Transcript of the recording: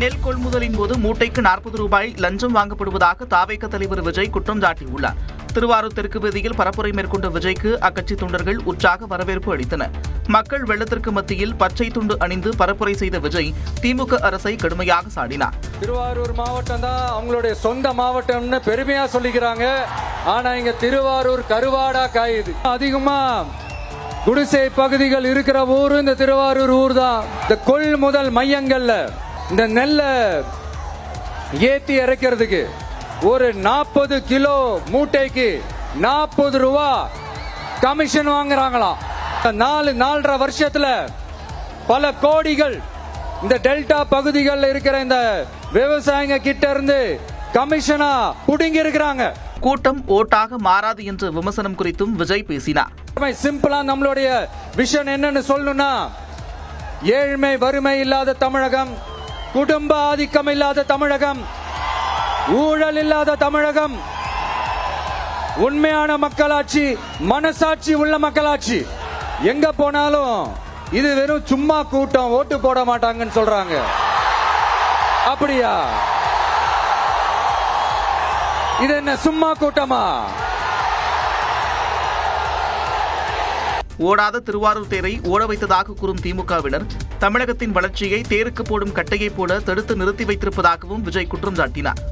நெல் கொள்முதலின் போது மூட்டைக்கு 40 ரூபாய் லஞ்சம் வாங்கப்படுவதாக தாவேக தலைவர் விஜய் குற்றம் சாட்டியுள்ளார். திருவாரூர் தெற்கு வீதியில் பரப்புரை மேற்கொண்ட விஜய்க்கு அக்கட்சி தொண்டர்கள் உற்சாக வரவேற்பு அளித்தனர். மக்கள் வெள்ளத்திற்கு மத்தியில் பச்சை துண்டு அணிந்து பரப்புரை செய்த விஜய் திமுக அரசை கடுமையாக சாடினார். திருவாரூர் மாவட்டம் தான் அவங்களுடைய சொந்த மாவட்டம்னு பெருமையா சொல்லிக்கிறாங்க. ஆனா இங்க திருவாரூர் கருவாடா காயுது. அதிகமா குடிசை பகுதிகள் இருக்கிற ஊர் இந்த திருவாரூர் ஊர் தான். இந்த கொள்முதல் மையங்கள்ல இந்த நெல்லை ஏத்தி இறக்கிறதுக்கு ஒரு 40 கிலோ மூட்டைக்கு 40 ரூபா கமிஷன் வாங்குறாங்களாம். 4.5 வருஷத்துல பல கோடிகள் இந்த டெல்டா பகுதிகளில் இருக்கிற இந்த விவசாயிங்க கிட்ட இருந்து கமிஷனா புடுங்கி இருக்கிறாங்க. கூட்டம் ஓட்டாக மாறாது என்ற விமர்சனம் குறித்தும் விஜய் பேசினார். சிம்பிளா நம்மளுடைய விஷன் என்னன்னு சொல்லணும்னா, ஏழ்மை வறுமை இல்லாத தமிழகம், குடும்ப ஆதிக்கம் இல்லாத தமிழகம், ஊழல் இல்லாத தமிழகம், உண்மையான மக்களாட்சி, மனசாட்சி உள்ள மக்களாட்சி. எங்க போனாலும் இது வெறும் சும்மா கூட்டம், ஓட்டு போட மாட்டாங்கன்னு சொல்றாங்க. அப்படியா? இது என்ன சும்மா கூட்டமா? ஓடாத திருவாரூர் தேரை ஓட வைத்ததாக கூறும் திமுகவினர் தமிழகத்தின் வளர்ச்சியை தேருக்கு போடும் கட்டையை போல தடுத்து நிறுத்தி வைத்திருப்பதாகவும் விஜய் குற்றம் சாட்டினார்.